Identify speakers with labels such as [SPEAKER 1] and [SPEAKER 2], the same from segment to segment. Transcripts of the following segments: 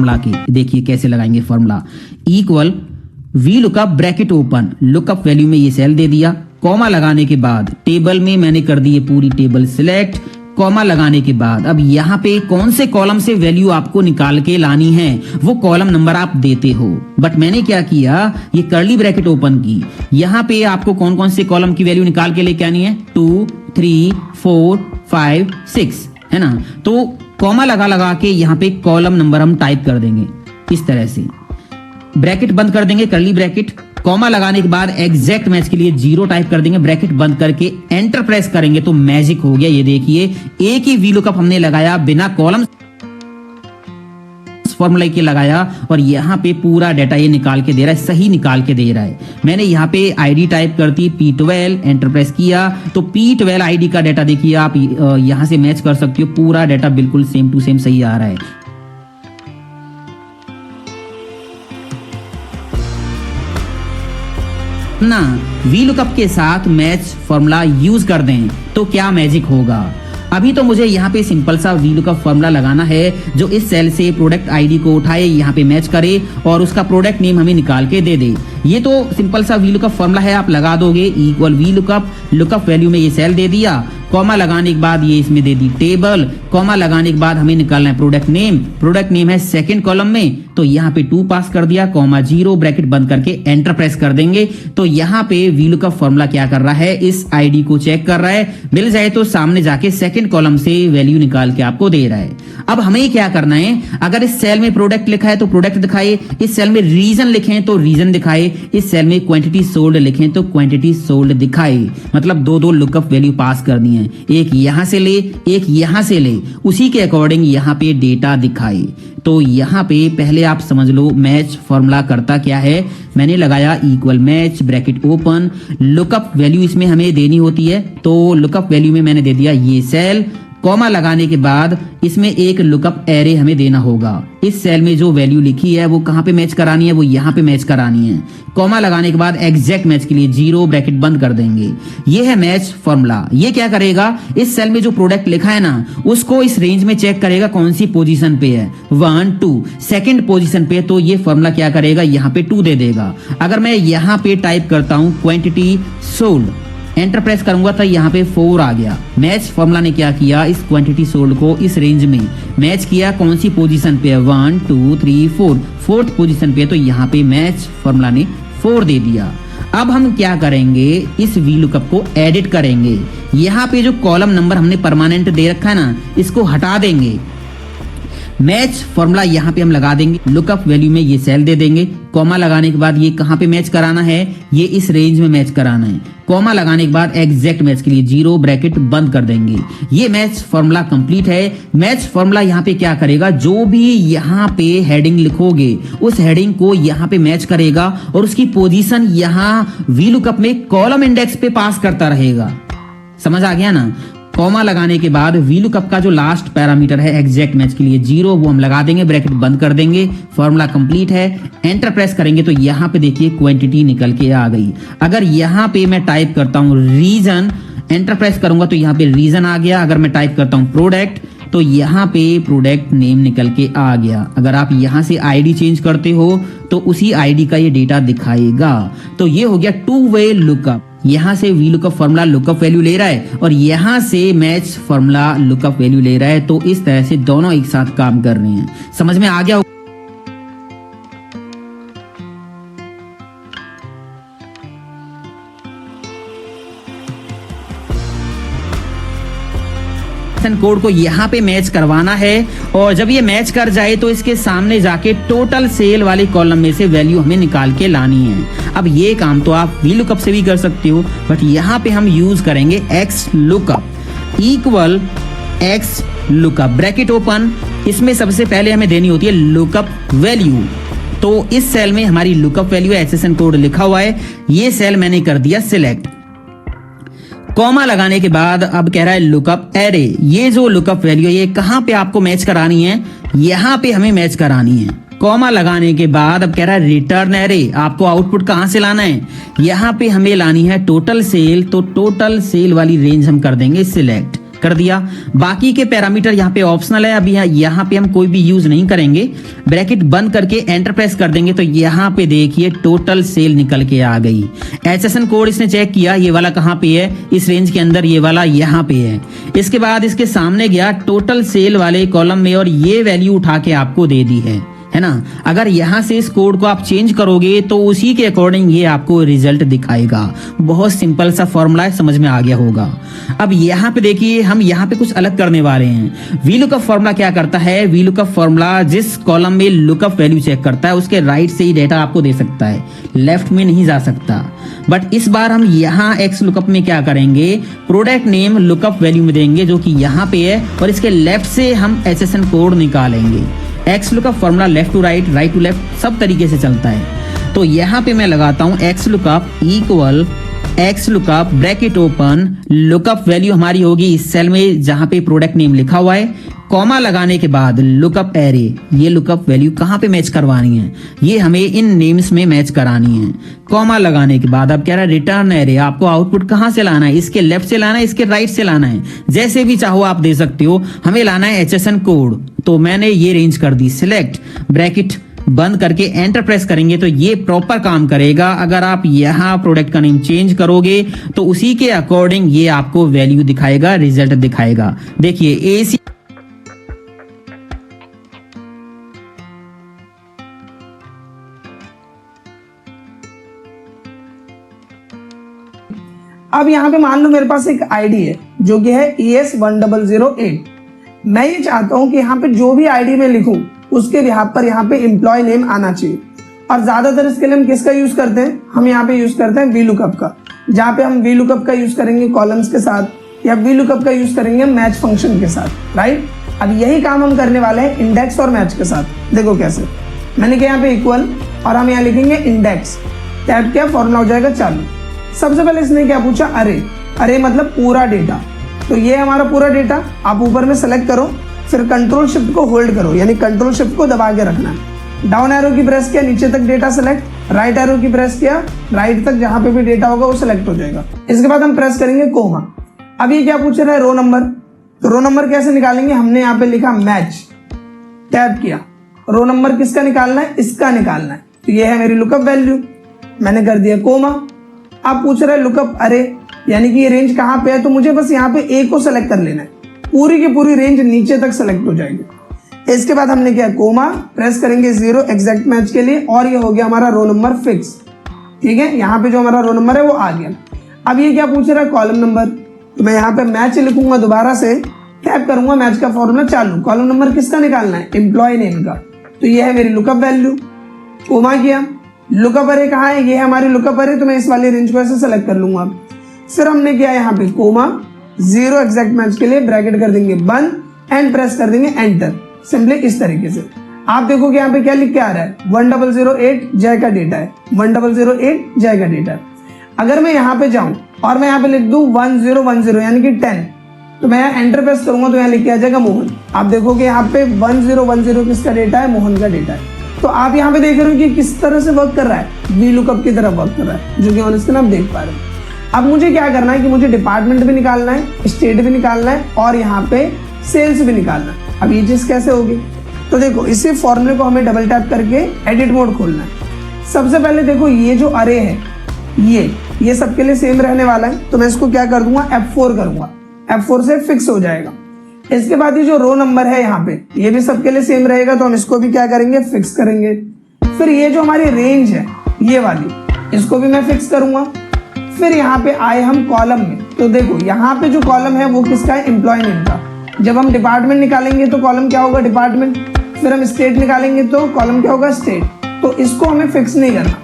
[SPEAKER 1] Formula की देखिए कैसे लगाएंगे formula. Equal V lookup bracket open, lookup value में ये सेल दे दिया, कॉमा लगाने के बाद टेबल में मैंने कर दी ये पूरी टेबल सिलेक्ट, कॉमा लगाने के बाद अब यहाँ पे कौन से कॉलम से वैल्यू आपको निकाल के लानी है वो कॉलम नंबर आप देते हो। बट मैंने क्या किया, ये कर्ली ब्रैकेट ओपन की, यहाँ पे आपको कौन कौन से कॉलम की वैल्यू निकाल के लेके आनी है 2 3 4 5 6 है ना। तो कॉमा लगा लगा के यहाँ पे कॉलम नंबर हम टाइप कर देंगे इस तरह से, ब्रैकेट बंद कर देंगे कर्ली ब्रैकेट, कॉमा लगाने के बाद एग्जैक्ट मैच के लिए 0 टाइप कर देंगे, ब्रैकेट बंद करके एंटर प्रेस करेंगे तो मैजिक हो गया। ये देखिए एक ही वी लुकअप हमने लगाया बिना कॉलम फॉर्मूला के लगाया और यहाँ पे पूरा डाटा ये निकाल के दे रहा है, सही निकाल के दे रहा है। मैंने यहाँ पे आईडी टाइप कर दी P12, एंटर प्रेस किया तो P12 आईडी का डाटा देखिए आप यहाँ से मैच कर सकते हो, पूरा डाटा बिल्कुल सेम टू सेम सही आ रहा है ना। वी लुकअप के साथ मैच फॉर्मूला यूज कर दें तो क्या मैजिक होगा। अभी तो मुझे यहाँ पे सिंपल सा वी लुकअप फॉर्मूला लगाना है जो इस सेल से प्रोडक्ट आईडी को उठाए, यहाँ पे मैच करे और उसका प्रोडक्ट नेम हमें निकाल के दे दे। ये तो सिंपल सा वी लुकअप फॉर्मूला है, आप लगा दोगे equal V lookup, lookup value में ये सेल दे दिया, कॉमा लगाने के बाद ये इसमें दे दी टेबल, कॉमा लगाने के बाद हमें निकालना है प्रोडक्ट नेम है सेकंड कॉलम में तो यहाँ पे 2 पास कर दिया, कॉमा 0 ब्रैकेट बंद करके एंटर प्रेस कर देंगे तो यहाँ पे वी लुकअप फॉर्मूला क्या कर रहा है, इस आईडी को चेक कर रहा है, मिल जाए तो सामने जाके सेकंड कॉलम से वैल्यू निकाल के आपको दे रहा है। अब हमें क्या करना है, अगर इस सेल में प्रोडक्ट लिखा है तो प्रोडक्ट दिखाए, इस सेल में रीजन लिखे तो रीजन दिखाए, इस सेल में क्वांटिटी सोल्ड लिखें तो क्वांटिटी सोल्ड दिखाए। मतलब दो लुकअप वैल्यू पास करनी है, एक यहां से ले एक यहां से ले, उसी के अकॉर्डिंग यहाँ पे डेटा दिखाए। तो यहाँ पे पहले आप समझ लो मैच फॉर्मूला करता क्या है। मैंने लगाया equal match bracket open, lookup value इसमें हमें देनी होती है तो लुकअप वैल्यू में मैंने दे दिया ये सेल, कॉमा लगाने के बाद इसमें एक लुकअप एरे हमें देना होगा। इस सेल में जो वैल्यू लिखी है वो कहां पे मैच करानी है, वो यहाँ पे मैच करानी है। कॉमा लगाने के बाद एग्जैक्ट मैच के लिए 0 ब्रैकेट बंद कर देंगे। ये है मैच फॉर्मूला। ये क्या करेगा, इस सेल में जो प्रोडक्ट लिखा है ना उसको इस रेंज में चेक करेगा कौन सी पोजीशन पे है, 1 2 सेकंड पोजीशन पे, तो ये फॉर्मूला क्या करेगा यहाँ पे 2 दे देगा। अगर मैं यहाँ पे टाइप करता हूँ क्वांटिटी सोल्ड, एंटर प्रेस करूंगा तो यहाँ पे 4 आ गया। मैच फॉर्मूला ने क्या किया, इस क्वांटिटी सोल्ड को इस रेंज में मैच किया, कौन सी पोजीशन पे है 1 2 3 4, फोर्थ पोजीशन पे, तो यहाँ पे मैच फॉर्मूला ने 4 दे दिया। अब हम क्या करेंगे, इस वी लुकअप को एडिट करेंगे। यहाँ पे जो कॉलम नंबर हमने परमानेंट दे रखा है ना इसको हटा देंगे, मैच फॉर्मूला यहाँ पे हम लगा देंगे, लुकअप वैल्यू में ये सेल दे देंगे, कॉमा लगाने के बाद ये कहाँ पे मैच कराना है, ये इस रेंज में मैच कराना है, कॉमा लगाने के बाद एग्जैक्ट मैच के लिए 0 ब्रैकेट बंद कर देंगे। ये मैच फॉर्मूला कंप्लीट है। मैच फॉर्मूला यहाँ पे क्या करेगा, जो भी यहाँ पे हेडिंग लिखोगे उस हेडिंग को यहाँ पे मैच करेगा और उसकी पोजीशन यहाँ वी लुकअप में कॉलम इंडेक्स पे पास करता रहेगा। समझ आ गया ना। कॉमा लगाने के बाद वी लुकअप का जो लास्ट पैरामीटर है एग्जैक्ट मैच के लिए 0 वो हम लगा देंगे, ब्रैकेट बंद कर देंगे, फॉर्मूला कंप्लीट है। एंटर प्रेस करेंगे तो यहाँ पे देखिए क्वांटिटी निकल के आ गई। अगर यहाँ पे मैं टाइप करता हूँ रीजन, एंटर प्रेस करूंगा तो यहाँ पे रीजन आ गया। अगर मैं टाइप करता हूँ प्रोडक्ट तो यहाँ पे प्रोडक्ट नेम निकल के आ गया। अगर आप यहाँ से आईडी चेंज करते हो तो उसी आईडी का ये डेटा दिखाएगा। तो ये हो गया 2 वे लुकअप। यहाँ से V lookup formula lookup value ले रहा है और यहाँ से मैच फॉर्मूला लुकअप वैल्यू ले रहा है। तो इस तरह से दोनों एक साथ काम कर रहे हैं। समझ में आ गया। कोड को यहाँ पे मैच करवाना है और जब ये मैच कर जाए तो इसके सामने जाके टोटल सेल वाले कॉलम में से वैल्यू हमें निकाल के लानी है। अब ये काम तो आप वी लुकअप से भी कर सकते हो, बट यहाँ पे हम यूज करेंगे x lookup equal x lookup bracket open. इसमें सबसे पहले हमें देनी होती है लुकअप वैल्यू। तो इस सेल में हमारी लुकअप वैल्यू एसएसएन कोड लिखा हुआ है, ये सेल मैंने कर दिया सिलेक्ट। कॉमा लगाने के बाद अब कह रहा है लुकअप एरे। ये जो लुकअप वैल्यू है ये कहां पे आपको मैच करानी है, यहां पे हमें मैच करानी है। कॉमा लगाने के बाद अब कह रहा है रिटर्न एरे। आपको आउटपुट कहां से लाना है, यहां पे हमें लानी है टोटल सेल। तो टोटल सेल वाली रेंज हम कर देंगे सिलेक्ट। कर दिया। बाकी के पैरामीटर यहाँ पे ऑप्शनल है, अभी यहाँ पे हम कोई भी यूज नहीं करेंगे। ब्रैकेट बंद करके एंटर प्रेस कर देंगे तो यहाँ पे देखिए टोटल सेल निकल के आ गई। HSN कोड इसने चेक किया, ये वाला कहाँ पे है, इस रेंज के अंदर ये वाला यहाँ पे है। इसके बाद इसके सामने गया टोटल सेल वाले कॉलम में और ये वैल्यू उठा के आपको दे दी है ना। अगर यहाँ से इस कोड को आप चेंज करोगे तो उसी के अकॉर्डिंग ये आपको रिजल्ट दिखाएगा। बहुत सिंपल सा फॉर्मूला है, समझ में आ गया होगा। अब यहाँ पे देखिए हम यहाँ पे कुछ अलग करने वाले हैं। वीलुकअप फॉर्मूला क्या करता है, वीलुकअप फॉर्मूला जिस कॉलम में लुकअप वैल्यू चेक करता है उसके राइट से ही डेटा आपको दे सकता है, लेफ्ट में नहीं जा सकता। बट इस बार हम यहाँ एक्स लुकअप में क्या करेंगे, प्रोडक्ट नेम लुकअप वैल्यू में देंगे जो कि यहाँ पे है और इसके लेफ्ट से हम HSN कोड निकालेंगे। X lookup formula left to right, right to left सब तरीके से चलता है। तो यहाँ पे मैं लगाता हूँ x lookup equal x lookup bracket open, lookup value हमारी होगी इस सेल में जहां पे प्रोडक्ट नेम लिखा हुआ है, कॉमा लगाने के बाद लुकअप एरे। ये लुकअप वैल्यू कहाँ पे मैच करवानी है, ये हमें इन नेम्स में मैच करानी है। कॉमा लगाने के बाद अब कह रहा है रिटर्न एरे, आपको आउटपुट कहाँ से लाना है, इसके लेफ्ट से लाना है, इसके राइट से लाना है, जैसे भी चाहो आप दे सकते हो। हमें लाना है HSN कोड, तो मैंने ये रेंज कर दी सिलेक्ट, ब्रैकेट बंद करके एंटर प्रेस करेंगे तो ये प्रॉपर काम करेगा। अगर आप यहाँ प्रोडक्ट का नेम चेंज करोगे तो उसी के अकॉर्डिंग ये आपको वैल्यू दिखाएगा, रिजल्ट दिखाएगा। देखिए AC
[SPEAKER 2] अब यहाँ पे मान लो मेरे पास एक आईडी है जो कि है ES1008। मैं ये चाहता हूँ कि यहाँ पे जो भी आईडी में लिखूं उसके बिहाफ पर यहाँ पे एम्प्लॉय नेम आना चाहिए। और ज्यादातर इसके लिए हम किसका यूज करते हैं, हम यहाँ पे यूज करते हैं वीलुकअप का, जहाँ पे हम वीलुकअप का यूज करेंगे कॉलम्स के साथ या वीलुकअप का यूज करेंगे मैच फंक्शन के साथ, राइट। अब यही काम हम करने वाले हैं इंडेक्स और मैच के साथ। देखो कैसे, मैंने किया यहाँ पे इक्वल और हम यहाँ लिखेंगे इंडेक्स, टैब किया, फॉर्मूला हो जाएगा चालू। सबसे पहले इसने क्या पूछा, अरे। अरे मतलब पूरा डेटा, तो ये हमारा पूरा डेटा आप ऊपर में सेलेक्ट करो, फिर कंट्रोल शिफ्ट को होल्ड करो, यानी कंट्रोल शिफ्ट को दबा के रखना है। डाउन एरो की प्रेस किया, नीचे तक डेटा सेलेक्ट, राइट एरो की प्रेस किया, राइट तक जहां पे भी डेटा होगा वो सेलेक्ट हो जाएगा। इसके बाद हम प्रेस करेंगे कोमा। अब ये क्या पूछ रहा है, रो नंबर। तो रो नंबर कैसे निकालेंगे, हमने यहाँ पे लिखा मैच, टैब किया, रो नंबर किसका निकालना है, इसका निकालना है। तो ये है मेरी लुकअप वैल्यू, मैंने कर दिया कोमा। अब पूछ रहा है लुकअप अरे, यानी कि ये रेंज कहाँ पे है, तो मुझे बस यहाँ पे ए को सेलेक्ट कर लेना है, पूरी की पूरी रेंज नीचे तक सेलेक्ट हो जाएगी। इसके बाद हमने किया कोमा, प्रेस करेंगे 0 एग्जैक्ट मैच के लिए और ये हो गया हमारा रो नंबर फिक्स। ठीक है, यहाँ पे जो हमारा रो नंबर है वो आ गया। अब ये क्या पूछ रहा है, कॉलम नंबर। तो मैं यहाँ पे मैच लिखूंगा, दोबारा से टैप करूंगा, मैच का फॉर्मूला चालू। कॉलम नंबर किसका निकालना है, एम्प्लॉय नेम का। तो ये है मेरी लुकअप वैल्यू, कोमा किया। लुकअप अरे कहाँ है, ये है हमारी लुकअप अरे, तो मैं इस वाली रेंज को ऐसे सेलेक्ट कर लूंगा। फिर हमने किया यहाँ पे कोमा, 0 एग्जैक्ट मैच के लिए ब्रैकेट कर देंगे बंद एंड प्रेस कर देंगे एंटर, सिंपली इस तरीके से। आप देखो कि यहाँ पे क्या लिख के आ रहा है, 1008 जय का डेटा है, 1008 जय का डेटा है। अगर मैं यहाँ पे जाऊं और मैं यहाँ पे लिख दूं 1010 यानी कि 10, तो मैं यहाँ एंटर प्रेस करूंगा तो यहाँ लिख के आ जाएगा मोहन। आप देखो कि यहाँ पे 1010 किसका डेटा है, मोहन का डेटा है। तो आप यहाँ पे देख रहे हो कि किस तरह से वर्क कर रहा है, वीलुकअप की तरह वर्क कर रहा है, जो कि ऑन स्क्रीन आप देख पा रहे हो। अब मुझे क्या करना है कि मुझे डिपार्टमेंट भी निकालना है, स्टेट भी निकालना है और यहाँ पे सेल्स भी निकालना है। अब ये चीज कैसे होगी, तो देखो इसी फॉर्मूले को हमें डबल टैप करके एडिट मोड खोलना है। सबसे पहले देखो ये जो अरे है ये सबके लिए सेम रहने वाला है, तो मैं इसको क्या कर दूंगा, F4 करूंगा, F4 से फिक्स हो जाएगा। इसके बाद ये जो रो नंबर है यहाँ पे ये भी सबके लिए सेम रहेगा, तो हम इसको भी क्या करेंगे, फिक्स करेंगे। फिर ये जो हमारी रेंज है ये वाली, इसको भी मैं फिक्स करूंगा। फिर यहाँ पे आए हम कॉलम में, तो देखो यहाँ पे जो कॉलम है वो किसका है, एम्प्लॉय नेम का। जब हम डिपार्टमेंट निकालेंगे तो कॉलम क्या होगा, डिपार्टमेंट। फिर हम स्टेट निकालेंगे तो कॉलम क्या होगा, स्टेट। तो इसको हमें फिक्स नहीं करना।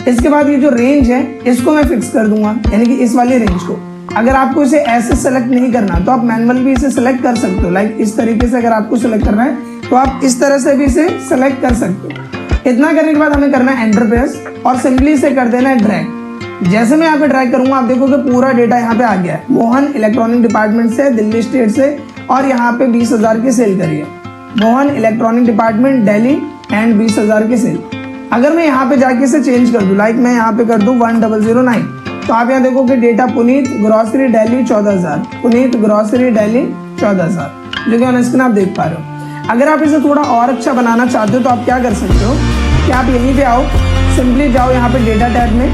[SPEAKER 2] इसके बाद ये जो रेंज है इसको मैं फिक्स कर दूंगा, यानी कि इस वाली रेंज को। अगर आपको इसे ऐसे सेलेक्ट नहीं करना तो आप मैनुअल भी इसे सेलेक्ट कर सकते हो, लाइक इस तरीके से। अगर आपको सेलेक्ट करना है तो आप इस तरह से भी इसे सेलेक्ट कर सकते हो। इतना करने के बाद हमें करना है एंटर प्रेस और सिंपली इसे कर देना है ड्रैग। जैसे मैं यहाँ पे ड्रैग करूंगा आप देखोगे पूरा डेटा यहाँ पे आ गया है। मोहन इलेक्ट्रॉनिक डिपार्टमेंट से, दिल्ली स्टेट से, और यहाँ पे 20,000 की सेल करी है। Mohan electronic department Delhi and 20,000 की सेल। अगर मैं यहाँ पे जाके इसे चेंज कर दूं, लाइक मैं यहाँ पे कर दूं 1009, तो आप यहाँ देखोगे data Puneet grocery Delhi 14,000, Puneet grocery Delhi 14,000, जो कि ऑन स्क्रीन आप देख पा रहे हो। अगर आप इसे थोड़ा और अच्छा बनाना चाहते हो तो आप क्या कर सकते हो कि आप यहीं पे आओ, सिंपली जाओ यहाँ पे डेटा टैब में,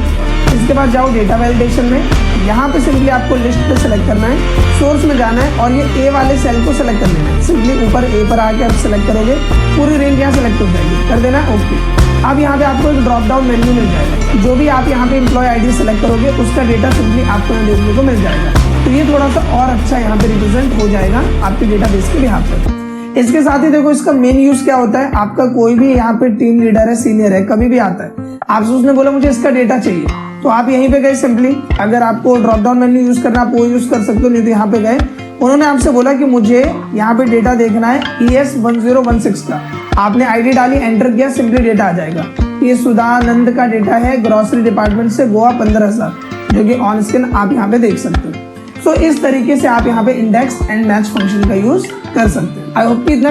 [SPEAKER 2] इसके बाद जाओ डेटा वैलिडेशन में, यहाँ पे सिंपली आपको लिस्ट पे सेलेक्ट करना है, सोर्स में जाना है और ये ए वाले सेल को सेलेक्ट कर लेना है। सिंपली ऊपर ए पर आके आप सेलेक्ट करोगे, पूरी रेंज यहाँ सेलेक्ट हो जाएगी, कर देना है ओके। अब यहाँ पे आपको एक ड्रॉप डाउन मेन्यू मिल जाएगा, जो भी आप यहाँ पे एम्प्लॉय आईडी सेलेक्ट करोगे उसका डेटा सिंपली आपको यहाँ देखने को मिल जाएगा। तो ये थोड़ा सा और अच्छा यहाँ पे रिप्रेजेंट हो जाएगा आपके डेटाबेस के बिहाफ पर। इसके साथ ही देखो इसका मेन यूज क्या होता है, आपका कोई भी यहाँ पे टीम लीडर है, सीनियर है, कभी भी आता है, आपसे उसने बोला मुझे इसका डेटा चाहिए, तो आप यहीं पे गए सिंपली, अगर आपको ड्रॉप डाउन मेन्यू यूज करना आप वो यूज कर सकते हो, नहीं तो यहाँ पे गए, उन्होंने आपसे बोला कि मुझे यहाँ पे डेटा देखना है ES1016 का, आपने आईडी डाली, एंटर किया, सिंपली डेटा आ जाएगा। ये सुधानंद का डेटा है ग्रोसरी डिपार्टमेंट से गोवा 15,000, जो कि ऑन स्क्रीन आप यहाँ पे देख सकते हो। सो इस तरीके से आप यहाँ पे इंडेक्स एंड मैच फंक्शन का यूज कर सकते हैं। आई होप कि इतना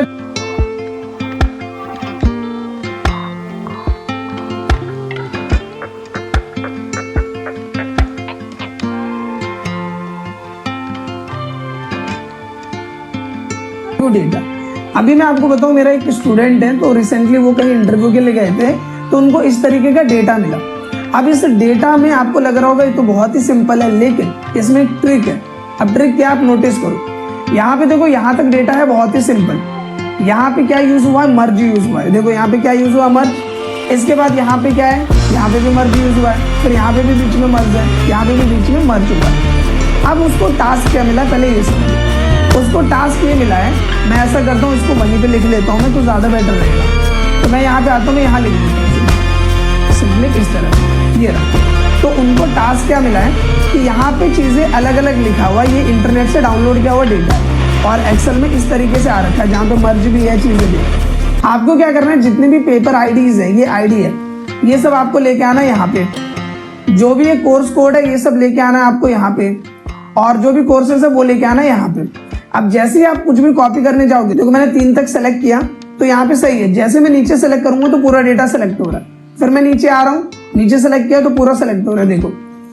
[SPEAKER 2] डेटा। अभी मैं आपको बताऊं, मेरा एक स्टूडेंट है, तो रिसेंटली वो कहीं इंटरव्यू के लिए गए थे, तो उनको इस तरीके का डेटा मिला। अब इस डेटा में आपको लग रहा होगा ये तो बहुत ही सिंपल है, लेकिन इसमें एक ट्रिक है। अब ट्रिक क्या आप नोटिस करो, यहाँ पे देखो, यहाँ तक डेटा है बहुत ही सिंपल। यहाँ पे क्या यूज हुआ है, मर्ज यूज हुआ है। देखो यहाँ पे क्या यूज हुआ, मर्ज। इसके बाद यहाँ पे क्या है, यहाँ पे भी मर्ज यूज हुआ है, फिर यहाँ पे भी बीच में मर्ज है, यहाँ पे भी बीच में मर्ज हुआ है। अब उसको टास्क क्या मिला, पहले ये समझिए। उसको टास्क ये मिला है, मैं ऐसा करता हूँ, इसको वहीं पे लिख लेता हूँ मैं, तो ज़्यादा बेटर रहेगा। तो मैं यहाँ पे आता हूँ, मैं यहाँ लिख देता हूँ सिंपली इस तरह, ये रहा। तो उनको टास्क क्या मिला है कि यहाँ पे चीज़ें अलग अलग लिखा हुआ, ये इंटरनेट से डाउनलोड किया हुआ डेटा है और एक्सेल में इस तरीके से आ रखा है, जहाँ पे मर्ज भी है, चीज़ें भी है। आपको क्या करना है, जितने भी पेपर आईडीज है, ये आईडी है, ये सब आपको लेके आना है यहाँ पे। जो भी ये कोर्स कोड है ये सब लेके आना है आपको यहाँ पे, और जो भी कोर्सेज है वो लेके आना है यहाँ पे। अब जैसे ही आप कुछ भी कॉपी करने जाओगे, देखो मैंने 3 तक सेलेक्ट किया तो यहाँ पे सही है। जैसे मैं नीचे सेलेक्ट करूंगा तो पूरा डेटा सेलेक्ट हो रहा है, फिर मैं नीचे आ रहा हूँ, नीचे सेलेक्ट किया तो पूरा सेलेक्ट हो रहा है। देखो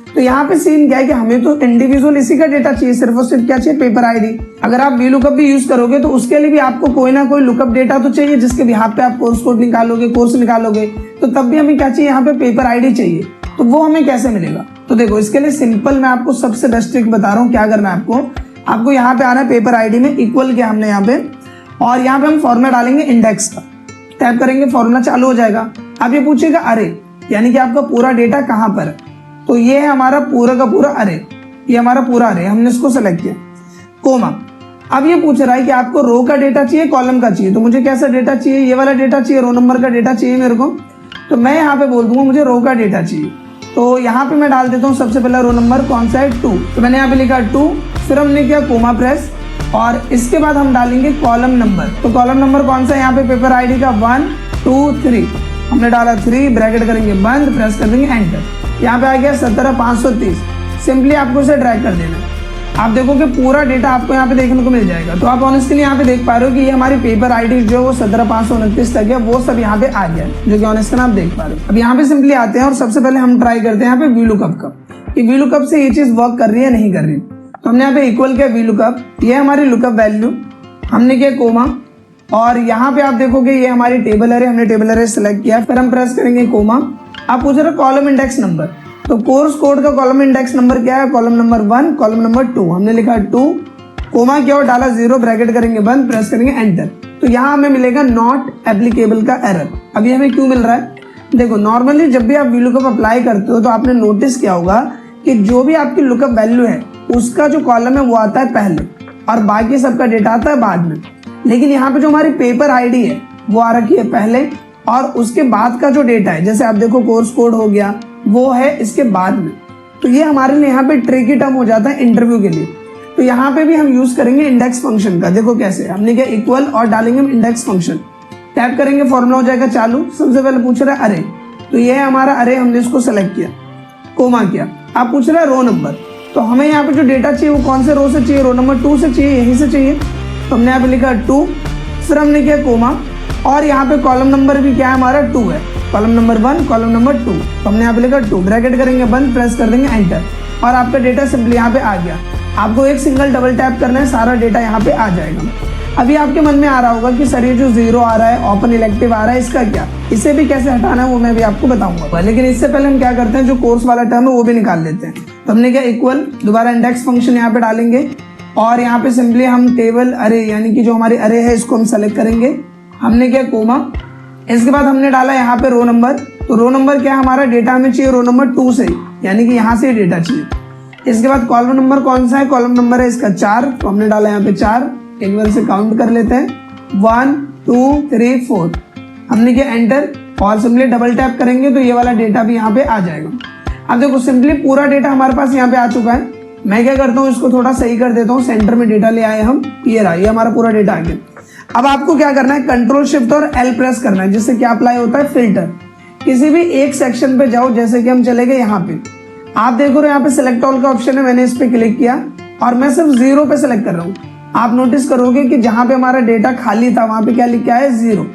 [SPEAKER 2] तो यहाँ पे सीन क्या है कि हमें तो इंडिविजुअल इसी का डेटा चाहिए, सिर्फ और सिर्फ क्या चाहिए, पेपर आईडी। अगर आप VLOOKUP भी यूज करोगे तो उसके लिए भी आपको कोई ना कोई लुकअप डेटा तो चाहिए, जिसके बिहाफ पे आप कोर्स कोड निकालोगे, कोर्स निकालोगे, तो तब भी हमें क्या चाहिए, यहाँ पे पेपर आईडी चाहिए। तो वो हमें कैसे मिलेगा, तो देखो इसके लिए सिंपल मैं आपको सबसे बेस्ट ट्रिक बता रहा हूँ। क्या करना है आपको यहाँ पे आना है, पेपर आईडी में इक्वल किया हमने यहाँ पे, और यहाँ पे हम फॉर्मूला डालेंगे इंडेक्स का, टाइप करेंगे, फॉर्मूला चालू हो जाएगा। अब ये पूछेगा अरे, यानी कि आपका पूरा डेटा कहाँ पर है, तो ये है हमारा पूरा का पूरा अरे, ये हमारा पूरा अरे, हमने इसको सेलेक्ट किया, कोमा। अब ये पूछ रहा है कि आपको रो का डेटा चाहिए, कॉलम का चाहिए, तो मुझे कैसा डेटा चाहिए, ये वाला डेटा चाहिए, रो नंबर का डेटा चाहिए मेरे को, तो मैं यहाँ पे बोल दूंगा मुझे रो का डेटा चाहिए। तो यहाँ पे मैं डाल देता हूँ सबसे पहला रो नंबर कौन सा है, 2, तो मैंने यहाँ पे लिखा 2, फिर हमने किया कोमा प्रेस, और इसके बाद हम डालेंगे कॉलम नंबर। तो कॉलम नंबर कौन सा है, यहाँ पे पेपर आईडी का 1 2 3, हमने डाला 3, ब्रैकेट करेंगे बंद, प्रेस कर देंगे एंटर। यहाँ पे आ गया 17,530, सिंपली आपको इसे ड्रैग कर देना है। आप देखोगे पूरा डेटा आपको यहाँ पे देखने को मिल जाएगा। तो आप ऑनेस्टली यहाँ पे देख पा रहे हो कि ये हमारी पेपर आईडी जो है वो 17,529 तक है, वो सब यहाँ पे आ गया है, जो कि ऑनेस्टली आप देख पा रहे हो। अब यहाँ पे सिंपली आते हैं और सबसे पहले हम ट्राई करते हैं यहाँ पे VLOOKUP का, कि VLOOKUP से ये चीज वर्क कर रही है नहीं कर रही। तो हमने यहाँ पे इक्वल किया VLOOKUP, ये हमारी लुकअप वैल्यू, हमने किया कोमा, और यहाँ पे आप देखोगे ये हमारी टेबल अरे, हमने टेबल अरे सेलेक्ट किया, फिर हम प्रेस करेंगे कोमा। आप पूछ रहे कॉलम इंडेक्स नंबर, तो कोर्स कोड का कॉलम इंडेक्स नंबर क्या है, कॉलम नंबर 1, कॉलम नंबर 2, हमने लिखा 2, कोमा किया और डाला 0, ब्रैकेट करेंगे बंद, प्रेस करेंगे एंटर। तो यहाँ हमें मिलेगा नॉट एप्लीकेबल का एरर। अब ये हमें क्यों मिल रहा है, देखो नॉर्मली जब भी आप VLOOKUP अप्लाई करते हो तो आपने नोटिस किया होगा कि जो भी आपकी लुकअप वैल्यू है उसका जो कॉलम है वो आता है पहले और बाकी सबका डेटा आता है बाद में। लेकिन यहाँ पे जो हमारी पेपर आईडी है वो आ रखी है पहले, और उसके बाद का जो डेटा है, जैसे आप देखो कोर्स कोड हो गया, वो है इसके बाद में। तो ये हमारे लिए यहाँ पे ट्रिकी टर्म हो जाता है इंटरव्यू के लिए। तो यहाँ पे भी हम यूज करेंगे इंडेक्स फंक्शन का। देखो कैसे, हमने क्या इक्वल और डालेंगे हम इंडेक्स फंक्शन, टैप करेंगे फॉर्मूला हो जाएगा चालू। सबसे पहले पूछ रहा है अरे, तो ये है हमारा अरे, हमने इसको सेलेक्ट किया, कोमा किया। आप पूछ रहे हैं रो नंबर, तो हमें यहाँ पे जो डेटा चाहिए वो कौन से रो से चाहिए, रो नंबर 2 से चाहिए, यहीं से चाहिए। तो हमने यहाँ पे लिखा 2, फिर हमने किया कोमा, और यहाँ पे कॉलम नंबर भी क्या है हमारा 2 है, कॉलम नंबर 1, कॉलम नंबर 2, तो हमने यहाँ पे लिखा 2, ब्रैकेट करेंगे बंद, प्रेस कर देंगे एंटर। और आपका डेटा सिंपली यहाँ पे आ गया। आपको एक सिंगल डबल टैप करना है, सारा डेटा यहाँ पे आ जाएगा। अभी आपके मन में आ रहा होगा कि सर ये जो 0 आ रहा है, ओपन इलेक्टिव आ रहा है, इसका क्या, इसे भी कैसे हटाना है वो मैं भी आपको बताऊंगा। लेकिन इससे पहले हम क्या करते हैं, जो कोर्स वाला टर्म है वो भी निकाल लेते हैं। तो हमने क्या इक्वल, दोबारा इंडेक्स फंक्शन यहाँ पे डालेंगे और यहाँ पे सिंपली हम टेबल अरे यानी कि जो हमारी अरे है इसको हम सेलेक्ट करेंगे। हमने क्या कोमा, इसके बाद हमने डाला यहाँ पे रो नंबर। तो रो नंबर क्या हमारा डेटा हमें चाहिए रो नंबर 2 से, यानी कि यहाँ से डेटा चाहिए। इसके बाद कॉलम नंबर कौन सा है, कॉलम नंबर है इसका 4, तो हमने डाला यहाँ पे 4। एक बार से काउंट कर लेते हैं 1 2 3 4। हमने क्या एंटर और सिंपली डबल टैप करेंगे तो ये वाला डेटा भी यहाँ पे आ जाएगा। अब देखो सिंपली पूरा डेटा हमारे पास यहाँ पे आ चुका है। मैं क्या करता हूँ, इसको थोड़ा सही कर देता हूँ, सेंटर में डेटा ले आए हम, ये रहा, ये हमारा पूरा डेटा आ गया। अब आपको क्या करना है, कंट्रोल शिफ्ट और L प्रेस करना है, जिससे क्या अप्लाई होता है, फिल्टर। किसी भी एक सेक्शन पे जाओ, जैसे कि हम चले गए यहाँ पे, आप देखो रहे यहाँ पे सिलेक्ट ऑल का ऑप्शन है, मैंने इस पे क्लिक किया और मैं सिर्फ 0 पे सिलेक्ट कर रहा हूँ। आप नोटिस करोगे कि जहां पे हमारा डेटा खाली था वहां पे क्या लिखा है, 0।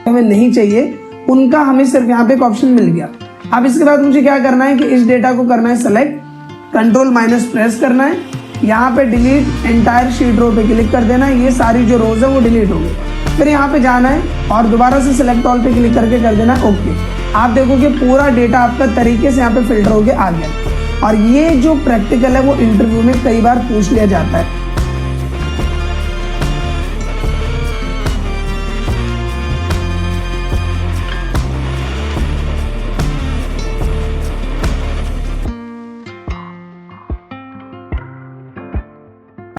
[SPEAKER 2] हमें नहीं चाहिए उनका, हमें सिर्फ यहाँ पे एक ऑप्शन मिल गया। अब इसके बाद मुझे क्या करना है कि इस डेटा को करना है सेलेक्ट, कंट्रोल माइनस प्रेस करना है, यहाँ पे डिलीट एंटायर शीट रो पे क्लिक कर देना है, ये सारी जो रोज है वो डिलीट हो गई। फिर यहाँ पे जाना है और दोबारा से सिलेक्ट ऑल पे क्लिक करके कर देना ओके। आप देखोगे पूरा डेटा आपका तरीके से यहाँ पे फिल्टर होके आ गया। और ये जो प्रैक्टिकल है वो इंटरव्यू में कई बार पूछ लिया जाता है।